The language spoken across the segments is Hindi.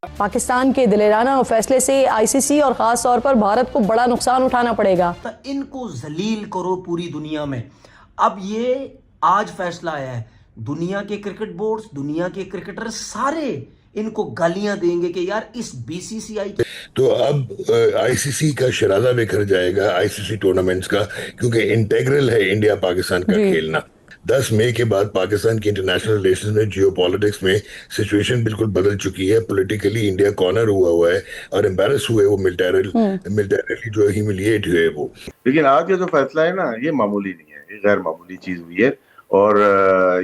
पाकिस्तान के दिलेराना फैसले से आईसीसी और ख़ास तौर पर भारत को बड़ा नुकसान उठाना पड़ेगा। तो इनको जलील करो पूरी दुनिया में। अब ये आज फैसला आया है, दुनिया के क्रिकेट बोर्ड्स, दुनिया के क्रिकेटर सारे इनको गालियां देंगे कि यार इस बीसीसीआई तो अब आईसीसी का शरादा बिखर जाएगा आईसीसी टूर्नामेंट्स का, क्योंकि इंटेग्रल है इंडिया पाकिस्तान का खेलना। 10 मई के बाद पाकिस्तान की इंटरनेशनल रिलेशंस में, जियोपॉलिटिक्स में सिचुएशन बिल्कुल बदल चुकी है। पॉलिटिकली इंडिया कॉर्नर हुआ है और एम्बैरस हुए वो मिलिटरीली जो ह्यूमिलिएट हुए वो। लेकिन आज का जो फैसला है ना, ये मामूली नहीं है, ये गैर मामूली चीज हुई है और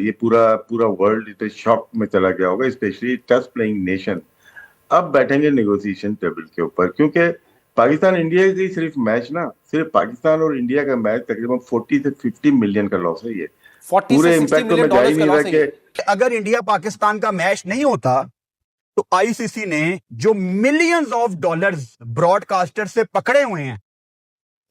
ये पूरा वर्ल्ड इतने शॉक में चला गया होगा, स्पेशली टेस्ट प्लेइंग नेशन। अब बैठेंगे नेगोशिएशन टेबल के ऊपर, क्योंकि पाकिस्तान इंडिया की सिर्फ मैच ना, सिर्फ पाकिस्तान और इंडिया का मैच तकरीबन 40 से 50 मिलियन का लॉस है। ये 40 पूरे से 60 इम्पैक्ट मिलियन में जा ही डॉलर्स नहीं का रहा लॉस कि अगर इंडिया पाकिस्तान का मैच नहीं होता तो आईसीसी ने जो मिलियंस ऑफ डॉलर्स ब्रॉडकास्टर से पकड़े हुए हैं,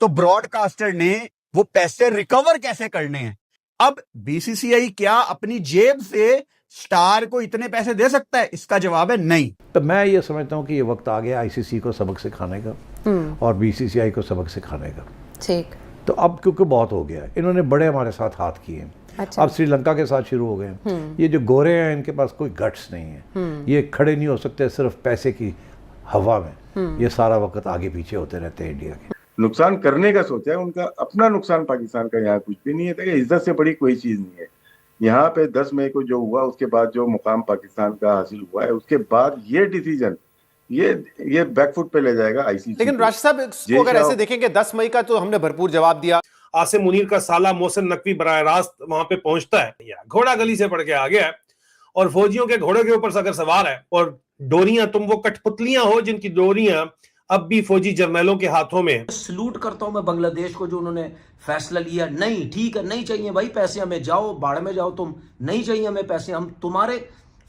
तो ब्रॉडकास्टर ने वो पैसे रिकवर कैसे करने हैं? अब बीसीसीआई क्या अपनी जेब से स्टार को इतने पैसे दे सकता है? इसका जवाब है नहीं। तो मैं ये समझता हूँ कि ये वक्त आ गया आईसीसी को सबक सिखाने का और बीसीसीआई को सबक सिखाने का। ठीक। तो अब क्योंकि बहुत हो गया, इन्होंने बड़े हमारे साथ हाथ किए। अच्छा। अब श्रीलंका के साथ शुरू हो गए। ये जो गोरे हैं इनके पास कोई गट्स नहीं है, ये खड़े नहीं हो सकते सिर्फ पैसे की हवा में। ये सारा वक्त आगे पीछे होते रहते हैं इंडिया के। नुकसान करने का सोचा है, उनका अपना नुकसान पाकिस्तान का यहाँ कुछ भी नहीं है। देखिए, इज्जत से बड़ी कोई चीज नहीं है यहाँ पे। 10 मई को जो हुआ, उसके बाद जो मुकाम पाकिस्तान का हासिल हुआ है, उसके बाद ये डिसीजन ये बैकफुट पे ले जाएगा आईसीसी। लेकिन राशिद साहब, इसको अगर ऐसे देखेंगे, 10 मई का तो हमने भरपूर जवाब दिया। आसिम मुनीर का साला मोहसिन नकवी बराह रास्त वहां पे पहुंचता है, घोड़ा गली से पड़ के आ गया है और फौजियों के घोड़े के ऊपर अगर सवार है और डोरियां, तुम वो कठपुतलियां हो जिनकी डोरियां अब भी फौजी जर्नैलों के हाथों में। सलूट करता हूं मैं बांग्लादेश को जो उन्होंने फैसला लिया। नहीं, ठीक है, नहीं चाहिए भाई पैसे हमें, जाओ बाढ़ में जाओ, तुम नहीं चाहिए हमें पैसे, हम तुम्हारे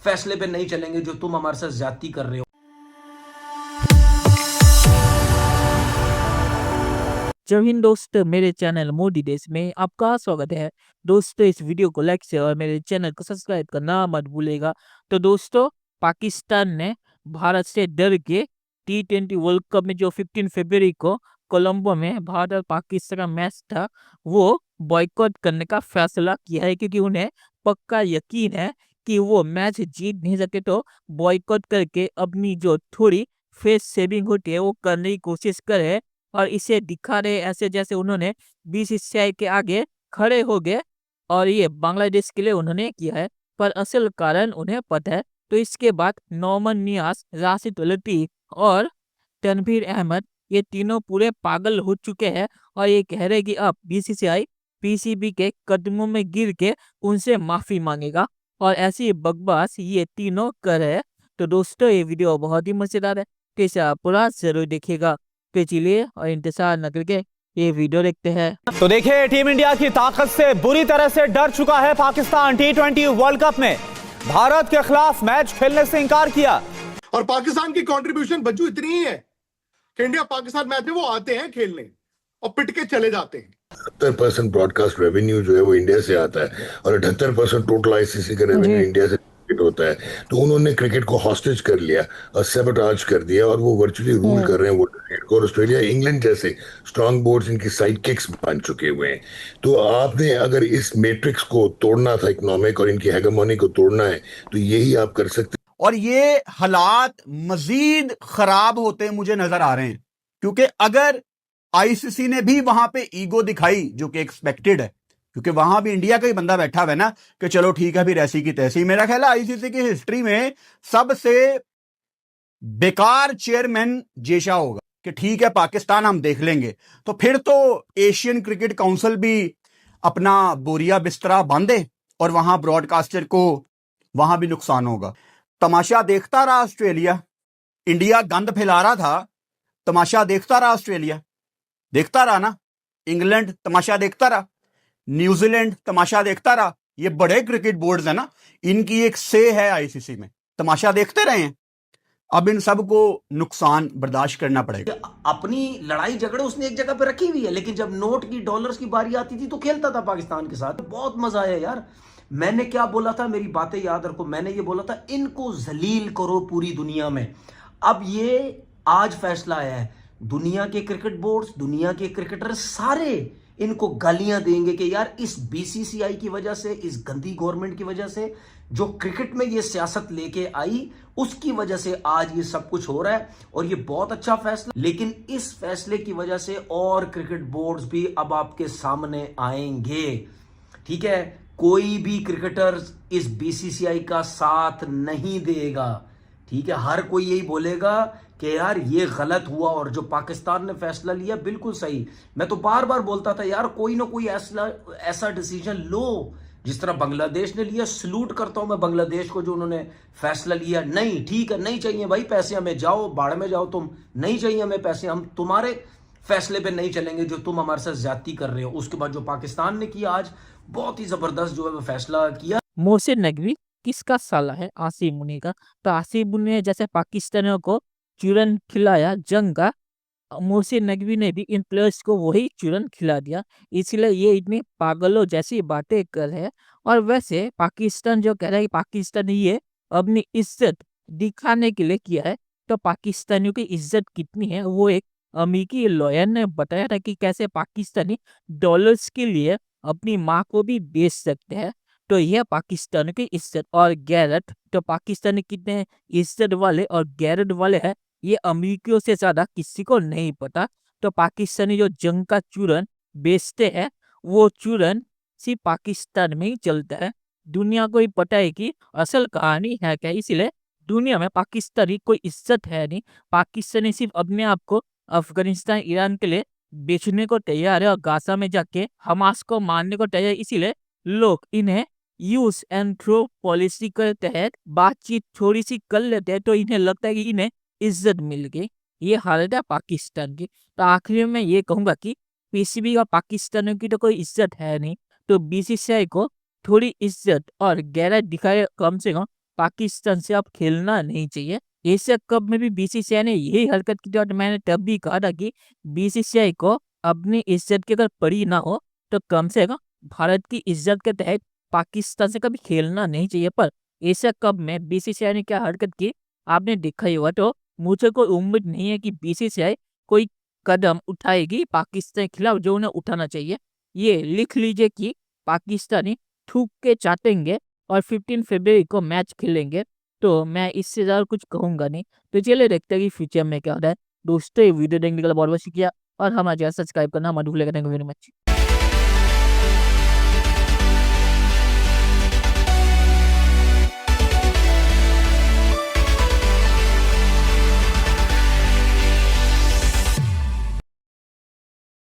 फैसले पे नहीं चलेंगे जो तुम हमारे साथ ज्यादती कर रहे हो। जय हिंद दोस्तों, मेरे चैनल मोदी देश में आपका स्वागत है। दोस्तों, इस वीडियो को लाइक से और मेरे चैनल को सब्सक्राइब करना मत भूलेगा। तो दोस्तों, पाकिस्तान ने भारत से डर के T20 वर्ल्ड कप में जो 15 फरवरी को कोलंबो में भारत और पाकिस्तान का मैच था, वो बॉयकॉट करने का फैसला किया है, क्योंकि उन्हें पक्का यकीन है कि वो मैच जीत नहीं सके तो बॉयकॉट करके अपनी जो थोड़ी फेस सेविंग होती है वो करने की कोशिश करे और इसे दिखा रहे ऐसे जैसे उन्होंने बीसीसीआई के आगे खड़े हो गए और ये बांग्लादेश के लिए उन्होंने किया है, पर असल कारण उन्हें पता है। तो इसके बाद नोमान नियाज, राशिद लतीफ और तनवीर अहमद, ये तीनों पूरे पागल हो चुके हैं और ये कह रहे कि अब बीसीसीआई पीसीबी के कदमों में गिर के उनसे माफी मांगेगा और ऐसी बकवास ये तीनों कर रहे हैं। तो दोस्तों, ये वीडियो बहुत ही मजेदार है, तो इसे आप पूरा जरूर देखिएगा। तो चलिए और इंतजार न करके ये वीडियो देखते हैं। तो देखिए, टीम इंडिया की ताकत से बुरी तरह से डर चुका है पाकिस्तान। T20 वर्ल्ड कप में भारत के खिलाफ मैच खेलने से इनकार किया और पाकिस्तान की कंट्रीब्यूशन बच्चू इतनी ही है कि इंडिया पाकिस्तान मैच में वो आते हैं खेलने और पिट के चले जाते हैं। 70% ब्रॉडकास्ट रेवेन्यू जो है वो इंडिया से आता है और 78% टोटल आईसीसी का रेवेन्यू इंडिया से होता है। तो उन्होंने क्रिकेट को हॉस्टेज कर लिया और सैबोटाज कर दिया और वो वर्चुअली रूल कर रहे हैं वो क्रिकेट को। और ऑस्ट्रेलिया, इंग्लैंड जैसे स्ट्रॉन्ग बोर्ड्स इनकी साइड किक्स बन चुके हुए हैं। तो आपने अगर इस मैट्रिक्स को तोड़ना था, इकोनॉमिक और इनकी हेगेमोनी को तोड़ना है, तो यही आप कर सकते। और ये हालात मजीद खराब होते मुझे नजर आ रहे हैं, क्योंकि अगर आईसीसी ने भी वहां पे ईगो दिखाई, जो कि एक्सपेक्टेड है, क्योंकि वहां भी इंडिया का ही बंदा बैठा हुआ है ना, कि चलो ठीक है, फिर ऐसी की तैसी। मेरा ख्याल है आईसीसी की हिस्ट्री में सबसे बेकार चेयरमैन जेशा होगा कि ठीक है पाकिस्तान हम देख लेंगे। तो फिर तो एशियन क्रिकेट काउंसिल भी अपना बोरिया बिस्तरा बांधे और वहां ब्रॉडकास्टर को वहां भी नुकसान होगा। तमाशा देखता रहा ऑस्ट्रेलिया, इंडिया गंद फैला रहा था, तमाशा देखता रहा ऑस्ट्रेलिया, देखता रहा ना, इंग्लैंड तमाशा देखता रहा, न्यूजीलैंड तमाशा देखता रहा। ये बड़े क्रिकेट बोर्ड्स है ना, इनकी एक से है आईसीसी में, तमाशा देखते रहे हैं। अब इन सब को नुकसान बर्दाश्त करना पड़ेगा। अपनी लड़ाई झगड़े उसने एक जगह पे रखी हुई है, लेकिन जब नोट की, डॉलर्स की बारी आती थी तो खेलता था पाकिस्तान के साथ। बहुत मजा आया यार, मैंने क्या बोला था, मेरी बातें याद रखो, मैंने ये बोला था इनको जलील करो पूरी दुनिया में। अब ये आज फैसला आया है, दुनिया के क्रिकेट बोर्ड्स, दुनिया के क्रिकेटर सारे इनको गालियां देंगे कि यार इस बीसीसीआई की वजह से, इस गंदी गवर्नमेंट की वजह से, जो क्रिकेट में ये सियासत लेके आई, उसकी वजह से आज ये सब कुछ हो रहा है। और ये बहुत अच्छा फैसला, लेकिन इस फैसले की वजह से और क्रिकेट बोर्ड्स भी अब आपके सामने आएंगे। ठीक है, कोई भी क्रिकेटर इस बीसीसीआई का साथ नहीं देगा। ठीक है, हर कोई यही बोलेगा कि यार ये गलत हुआ, और जो पाकिस्तान ने फैसला लिया बिल्कुल सही। मैं तो बार बार बोलता था यार कोई ना कोई ऐसा डिसीजन लो, जिस तरह बांग्लादेश ने लिया। सलूट करता हूं मैं बांग्लादेश को जो उन्होंने फैसला लिया। नहीं, ठीक है, नहीं चाहिए भाई पैसे हमें, जाओ बाढ़ में जाओ तुम, नहीं चाहिए हमें पैसे, हम तुम्हारे फैसले पे नहीं चलेंगे जो तुम हमारे साथ ज्यादती कर रहे हो। उसके बाद जो पाकिस्तान ने किया आज, बहुत ही जबरदस्त जो है वो फैसला किया। मोहसिन नकवी किसका साला है? आसिम मुनी का। तो आसिम मुनी ने जैसे पाकिस्तानियों को चूरन खिलाया जंग का, मोहसिन नकवी ने भी इन प्लेयर्स को वही चूरन खिला दिया। इसलिए ये इतनी पागलों जैसी बातें कर रहे हैं। और वैसे पाकिस्तान जो कह रहा है कि पाकिस्तान ये अपनी इज्जत दिखाने के लिए किया है, तो पाकिस्तानियों की इज्जत कितनी है वो एक अमेरिकी लॉयर ने बताया था कि कैसे पाकिस्तानी डॉलर्स के लिए अपनी माँ को भी बेच सकते हैं। तो यह पाकिस्तान की इज्जत और गैरत, तो पाकिस्तानी कितने इज्जत वाले और गैरत वाले हैं ये अमेरिकियों से ज्यादा किसी को नहीं पता। तो पाकिस्तानी जो जंग का चूरन बेचते हैं, वो चूरन सिर्फ पाकिस्तान में ही चलता है। दुनिया को ही पता है कि असल कहानी है क्या। इसलिए दुनिया में पाकिस्तानी कोई इज्जत है नहीं। पाकिस्तानी सिर्फ अपने आप को अफगानिस्तान, ईरान के लिए बेचने को तैयार है और गाजा में जाके हमास को मारने को तैयार है। इसीलिए लोग इन्हें यूज एंड थ्रो पॉलिसी के तहत बातचीत थोड़ी सी कर लेते हैं, तो इन्हें लगता है कि इन्हें इज्जत मिल गई। ये हालत है पाकिस्तान की। तो आखिर में ये कहूंगा कि पीसीबी और पाकिस्तानियों की तो कोई इज्जत है नहीं, तो बीसीसीआई को थोड़ी इज्जत और गैरत दिखाए। कम से कम पाकिस्तान से अब खेलना नहीं चाहिए। एशिया कप में भी बीसीसीआई ने यही हरकत की थी, और मैंने तब भी कहा था कि बीसीसीआई को अपनी इज्जत की अगर पड़ी ना हो तो कम से कम भारत की इज्जत के तहत पाकिस्तान से कभी खेलना नहीं चाहिए। पर एशिया कप में बीसीसीआई ने क्या हरकत की आपने देखा ही हुआ। तो मुझे कोई उम्मीद नहीं है कि बीसीसीआई कोई कदम उठाएगी पाकिस्तान के खिलाफ जो उन्हें उठाना चाहिए। ये लिख लीजिए कि पाकिस्तानी थूक के चाटेंगे और 15 फरवरी को मैच खेलेंगे। तो मैं इससे ज़्यादा कुछ कहूँगा नहीं। तो चलिए देखते हैं कि फ्यूचर में क्या होता है। दोस्तों ये वीडियो देखने के लिए बहुत बहुत शुक्रिया, और हमारे चैनल सब्सक्राइब करना मत भूलिएगा। Thank you very much.